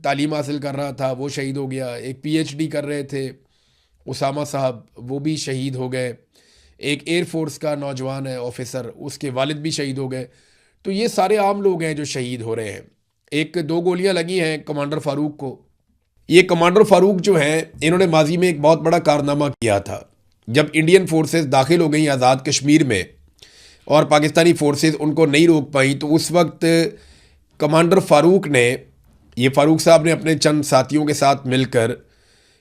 तालीम हासिल कर रहा था वो शहीद हो गया। एक पीएचडी कर रहे थे उसामा साहब, वो भी शहीद हो गए। एक एयरफोर्स का नौजवान है ऑफिसर, उसके वालिद भी शहीद हो गए। तो ये सारे आम लोग हैं जो शहीद हो रहे हैं। एक दो गोलियां लगी हैं कमांडर फारूक को। ये कमांडर फारूक जो हैं, इन्होंने माजी में एक बहुत बड़ा कारनामा किया था। जब इंडियन फोर्सेस दाखिल हो गई आज़ाद कश्मीर में और पाकिस्तानी फोर्सेस उनको नहीं रोक पाई, तो उस वक्त कमांडर फारूक ने, ये फारूक साहब ने अपने चंद साथियों के साथ मिलकर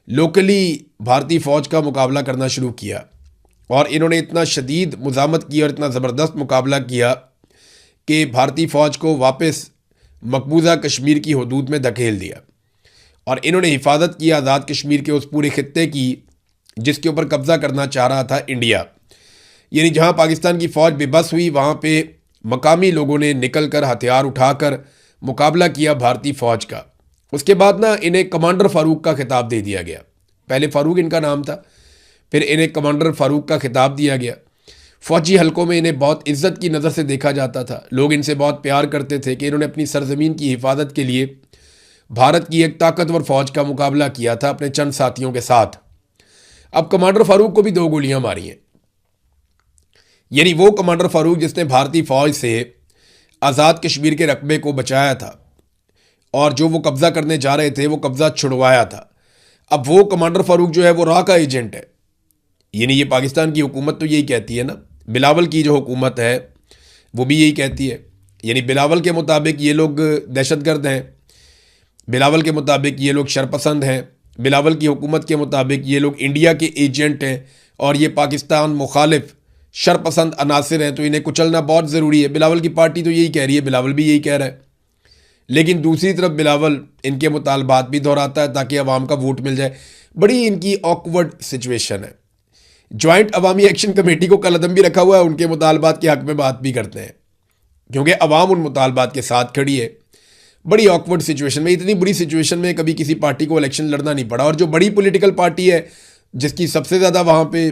लोकली भारतीय फ़ौज का मुकाबला करना शुरू किया। और इन्होंने इतना शदीद मुज़ामत की और इतना ज़बरदस्त मुकाबला किया कि भारतीय फ़ौज को वापस मकबूजा कश्मीर की हदूद में धकेल दिया। और इन्होंने हिफाजत की आज़ाद कश्मीर के उस पूरे खित्ते की जिसके ऊपर कब्ज़ा करना चाह रहा था इंडिया। यानी जहाँ पाकिस्तान की फ़ौज बेबस हुई, वहाँ पे मकामी लोगों ने निकल कर हथियार उठाकर मुकाबला किया भारतीय फ़ौज का। उसके बाद ना इन्हें कमांडर फारूक का खिताब दे दिया गया। पहले फारूक इनका नाम था, फिर इन्हें कमांडर फारूक का खिताब दिया गया। फ़ौजी हलकों में इन्हें बहुत इज्जत की नज़र से देखा जाता था। लोग इनसे बहुत प्यार करते थे कि इन्होंने अपनी सरजमीन की हिफाजत के लिए भारत की एक ताकतवर फ़ौज का मुकाबला किया था अपने चंद साथियों के साथ। अब कमांडर फारूक को भी 2 गोलियां मारी हैं। यानी वो कमांडर फारूक जिसने भारतीय फ़ौज से आज़ाद कश्मीर के रकबे को बचाया था और जो वो कब्ज़ा करने जा रहे थे वो कब्ज़ा छुड़वाया था, अब वो कमांडर फारूक जो है वो रा का एजेंट है। यानी ये पाकिस्तान की हुकूमत तो यही कहती है ना, बिलावल की जो हुकूमत है वो भी यही कहती है। यानी बिलावल के मुताबिक ये लोग दहशतगर्द हैं, बिलावल के मुताबिक ये लोग शरपसंद हैं, बिलावल की हुकूमत के मुताबिक ये लोग इंडिया के एजेंट हैं और ये पाकिस्तान मुखालिफ शरपसंद अनासिर हैं, तो इन्हें कुचलना बहुत ज़रूरी है। बिलावल की पार्टी तो यही कह रही है, बिलावल भी यही कह रहा है। लेकिन दूसरी तरफ बिलावल इनके मुतालबात भी दोहराता है ताकि अवाम का वोट मिल जाए। बड़ी इनकी ऑकवर्ड सिचुएशन है। जॉइंट अवामी एक्शन कमेटी को कलअदम भी रखा हुआ है, उनके मुतालबात के हक़ में बात भी करते हैं क्योंकि अवाम उन मुतालबात के साथ खड़ी है। बड़ी ऑकवर्ड सिचुएशन में, इतनी बुरी सिचुएशन में कभी किसी पार्टी को इलेक्शन लड़ना नहीं पड़ा। और जो बड़ी पॉलिटिकल पार्टी है जिसकी सबसे ज़्यादा वहाँ पे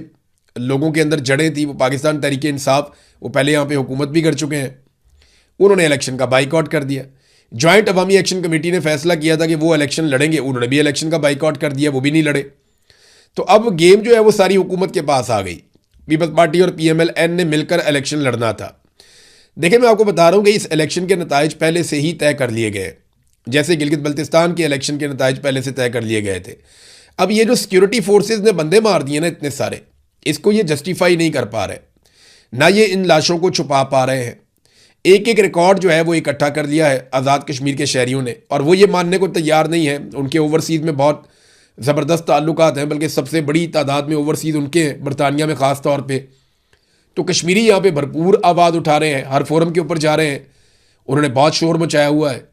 लोगों के अंदर जड़ें थी, वो पाकिस्तान तहरीक इंसाफ, वो पहले यहाँ पे हुकूमत भी कर चुके हैं, उन्होंने इलेक्शन का बाइकआउट कर दिया। जॉइंट अवामी एक्शन कमेटी ने फैसला किया था कि वो इलेक्शन लड़ेंगे, उन्होंने भी इलेक्शन का बाइकआउट कर दिया, वो भी नहीं लड़े। तो अब गेम जो है वो सारी हुकूमत के पास आ गई। पीपल्स पार्टी और PMLN ने मिलकर इलेक्शन लड़ना था। देखिए, मैं आपको बता रहा हूँ कि इस इलेक्शन के नताइज पहले से ही तय कर लिए गए, जैसे गिलगित बल्तिस्तान के इलेक्शन के नताइज पहले से तय कर लिए गए थे। अब ये जो सिक्योरिटी फोर्सेज ने बंदे मार दिए ना इतने सारे, इसको ये जस्टिफाई नहीं कर पा रहे, ना ये इन लाशों को छुपा पा रहे हैं। एक एक रिकॉर्ड जो है वो इकट्ठा कर लिया है आज़ाद कश्मीर के शहरियों ने, और वो ये मानने को तैयार नहीं है। उनके ओवरसीज़ में बहुत ज़बरदस्त ताल्लुकात हैं, बल्कि सबसे बड़ी तादाद में ओवरसीज़ उनके हैं, बरतानिया में ख़ास तौर पे। तो कश्मीरी यहाँ पे भरपूर आवाज़ उठा रहे हैं, हर फोरम के ऊपर जा रहे हैं, उन्होंने बहुत शोर मचाया हुआ है।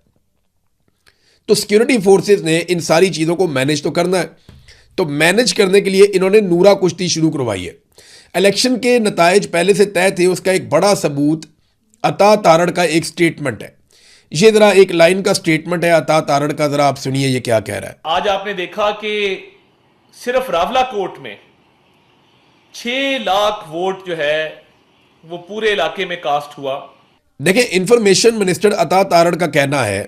तो सिक्योरिटी फोर्सेस ने इन सारी चीज़ों को मैनेज तो करना है, तो मैनेज करने के लिए इन्होंने नूरा कुश्ती शुरू करवाई है। इलेक्शन के नताइज पहले से तय थे, उसका एक बड़ा सबूत अता तारड़ का एक स्टेटमेंट है। ये जरा एक लाइन का स्टेटमेंट है अता तारड़ का, जरा आप सुनिए ये क्या कह रहा है। आज आपने देखा कि सिर्फ रावला कोट में 6 लाख वोट जो है वो पूरे इलाके में कास्ट हुआ। देखिए, इंफॉर्मेशन मिनिस्टर अता तारड़ का कहना है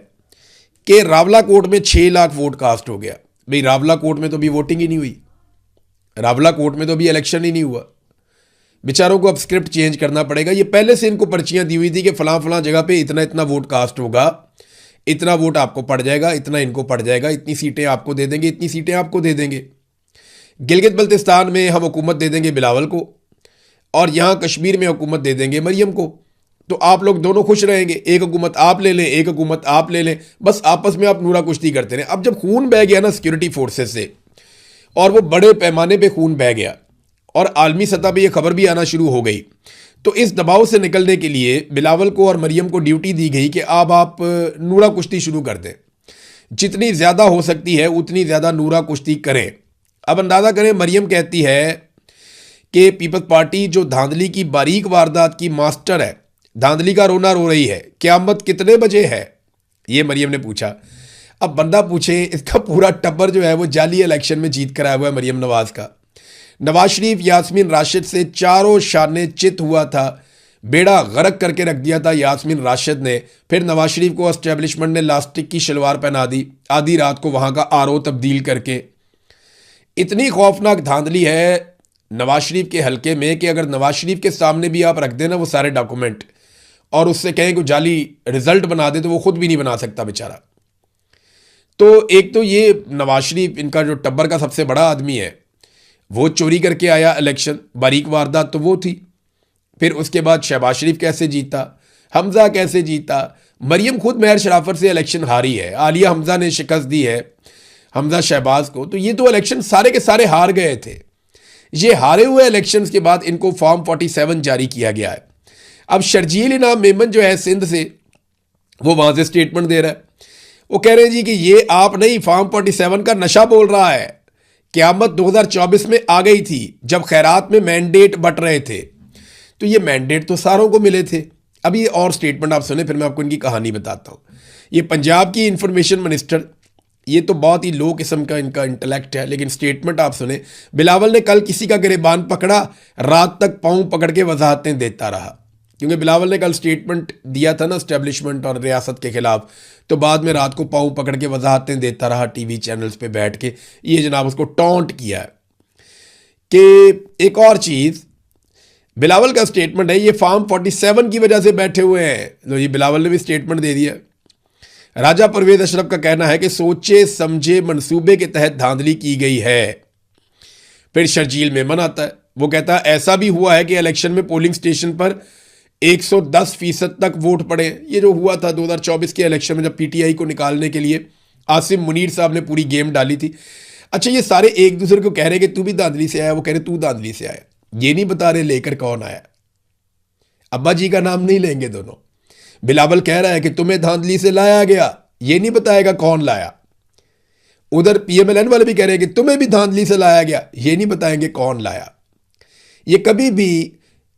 कि रावला कोट में 6 लाख वोट कास्ट हो गया। भाई, रावला कोट में तो अभी वोटिंग ही नहीं हुई, रावला कोट में तो अभी इलेक्शन ही नहीं हुआ। बेचारों को अब स्क्रिप्ट चेंज करना पड़ेगा। ये पहले से इनको पर्चियां दी हुई थी कि फलां फलां जगह पे इतना इतना वोट कास्ट होगा, इतना वोट आपको पड़ जाएगा, इतना इनको पड़ जाएगा, इतनी सीटें आपको दे देंगे, इतनी सीटें आपको दे देंगे। गिलगित बल्तिस्तान में हम हुकूमत दे देंगे बिलावल को और यहाँ कश्मीर में हुकूमत दे देंगे मरियम को, तो आप लोग दोनों खुश रहेंगे। एक हुकूमत आप ले लें, एक हुकूमत आप ले लें, बस आपस में आप नूरा कुश्ती करते रहें। अब जब खून बह गया ना सिक्योरिटी फोर्सेस से, और वो बड़े पैमाने पे खून बह गया और आलमी सतह पे ये खबर भी आना शुरू हो गई, तो इस दबाव से निकलने के लिए बिलावल को और मरियम को ड्यूटी दी गई कि अब आप नूरा कुश्ती शुरू कर दें, जितनी ज़्यादा हो सकती है उतनी ज़्यादा नूरा कुश्ती करें। अब अंदाज़ा करें, मरियम कहती है कि पीपल्स पार्टी जो धांधली की बारीक वारदात की मास्टर है, धांधली का रोना रो रही है, क़यामत कितने बजे है, ये मरियम ने पूछा। अब बंदा पूछे, इसका पूरा टब्बर जो है वो जाली इलेक्शन में जीत कर आया हुआ है मरियम नवाज का। नवाज शरीफ यास्मीन राशिद से चारों शाने चित हुआ था, बेड़ा गर्क करके रख दिया था यास्मीन राशिद ने। फिर नवाज शरीफ को एस्टेब्लिशमेंट ने लास्टिक की शलवार पहना दी आधी रात को वहां का आरओ तब्दील करके। इतनी खौफनाक धांधली है नवाज शरीफ के हलके में कि अगर नवाज शरीफ के सामने भी आप रख देना वो सारे डॉक्यूमेंट और उससे कहें कि जाली रिजल्ट बना दे तो वो खुद भी नहीं बना सकता बेचारा। तो एक तो ये नवाज शरीफ इनका जो टब्बर का सबसे बड़ा आदमी है वो चोरी करके आया इलेक्शन, बारीक वारदात तो वो थी। फिर उसके बाद शहबाज शरीफ कैसे जीता, हमजा कैसे जीता, मरियम खुद महर शराफत से इलेक्शन हारी है, आलिया हमजा ने शिकस्त दी है हमजा शहबाज को। तो ये तो इलेक्शन सारे के सारे हार गए थे। ये हारे हुए इलेक्शंस के बाद इनको फॉर्म 47 जारी किया गया है। अब शर्जील इनाम मेमन जो है सिंध से, वो वहां से स्टेटमेंट दे रहा है। वो कह रहे हैं जी कि ये आप नहीं, फॉर्म 47 का नशा बोल रहा है। क़यामत 2024 में आ गई थी जब खैरात में मैंडेट बंट रहे थे। तो ये मैंडेट तो सारों को मिले थे। अब ये और स्टेटमेंट आप सुने, फिर मैं आपको इनकी कहानी बताता हूँ। ये पंजाब की इंफॉर्मेशन मिनिस्टर, ये तो बहुत ही लो किस्म का इनका इंटेलेक्ट है, लेकिन स्टेटमेंट आप सुने। बिलावल ने कल किसी का गिरेबान पकड़ा, रात तक पाँव पकड़ के वजाहतें देता रहा। क्योंकि बिलावल ने कल स्टेटमेंट दिया था ना एस्टेब्लिशमेंट और रियासत के खिलाफ, तो बाद में रात को पाँव पकड़ के वजाहतें देता रहा टीवी चैनल्स पे बैठ के। ये जनाब उसको टॉन्ट किया है। कि एक और चीज़, बिलावल का स्टेटमेंट है ये फॉर्म 47 की वजह से बैठे हुए हैं। तो ये बिलावल ने भी स्टेटमेंट दे दिया। राजा परवेज अशरफ का कहना है कि सोचे समझे मंसूबे के तहत धांधली की गई है। फिर शर्जील मेमन आता है, वो कहता है ऐसा भी हुआ है कि इलेक्शन में पोलिंग स्टेशन पर 110% तक वोट पड़े। ये जो हुआ था 2024 के इलेक्शन में, जब पीटीआई को निकालने के लिए आसिम मुनीर साहब ने पूरी गेम डाली थी। अच्छा, ये सारे एक दूसरे को कह रहे कि तू भी धांधली से आया, वो कह रहे तू धांधली से आया। ये नहीं बता रहे लेकर कौन आया। अब्बा जी का नाम नहीं लेंगे दोनों। बिलावल कह रहा है कि तुम्हें धांधली से लाया गया, ये नहीं बताएगा कौन लाया। उधर पीएमएलएन वाले भी कह रहे हैं कि तुम्हें भी धांधली से लाया गया, ये नहीं बताएंगे कौन लाया। ये कभी भी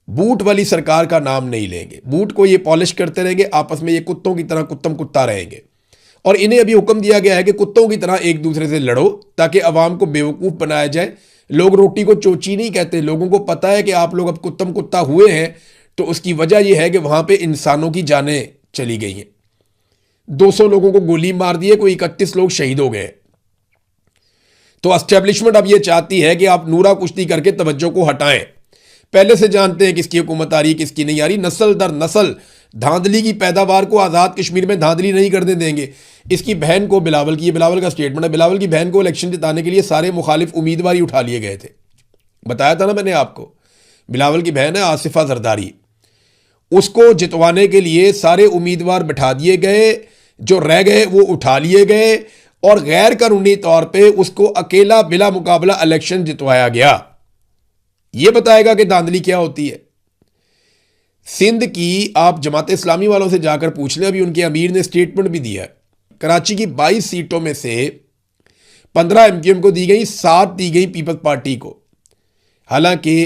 बूट वाली सरकार का नाम नहीं लेंगे। बूट को ये पॉलिश करते रहेंगे, आपस में ये कुत्तों की तरह कुत्तम कुत्ता रहेंगे। और इन्हें अभी हुक्म दिया गया है कि कुत्तों की तरह एक दूसरे से लड़ो ताकि अवाम को बेवकूफ़ बनाया जाए। लोग रोटी को चोची नहीं कहते। लोगों को पता है कि आप लोग अब कुत्तम कुत्ता हुए हैं, तो उसकी वजह यह है कि वहां पे इंसानों की जानें चली गई हैं। 200 लोगों को गोली मार दी है, कोई 31 लोग शहीद हो गए। तो एस्टेब्लिशमेंट अब ये चाहती है कि आप नूरा कुश्ती करके तवज्जो को हटाएं। पहले से जानते हैं किसकी हुकूमत आ रही है, किसकी नहीं आ रही। नस्ल दर नस्ल धांधली की पैदावार को आज़ाद कश्मीर में धांधली नहीं करने देंगे। इसकी बहन को, बिलावल की, ये बिलावल का स्टेटमेंट है, बिलावल की बहन को इलेक्शन जिताने के लिए सारे मुखालिफ उम्मीदवार ही उठा लिए गए थे। बताया था ना मैंने आपको। बिलावल की बहन है आसिफा जरदारी, उसको जितवाने के लिए सारे उम्मीदवार बिठा दिए गए, जो रह गए वो उठा लिए गए और गैर कानूनी तौर पे उसको अकेला बिला मुकाबला इलेक्शन जितवाया गया। ये बताएगा कि धांधली क्या होती है। सिंध की आप जमात इस्लामी वालों से जाकर पूछ लें, अभी उनके अमीर ने स्टेटमेंट भी दिया है। कराची की 22 सीटों में से 15 एमक्यूएम को दी गई, 7 दी गई पीपल्स पार्टी को। हालांकि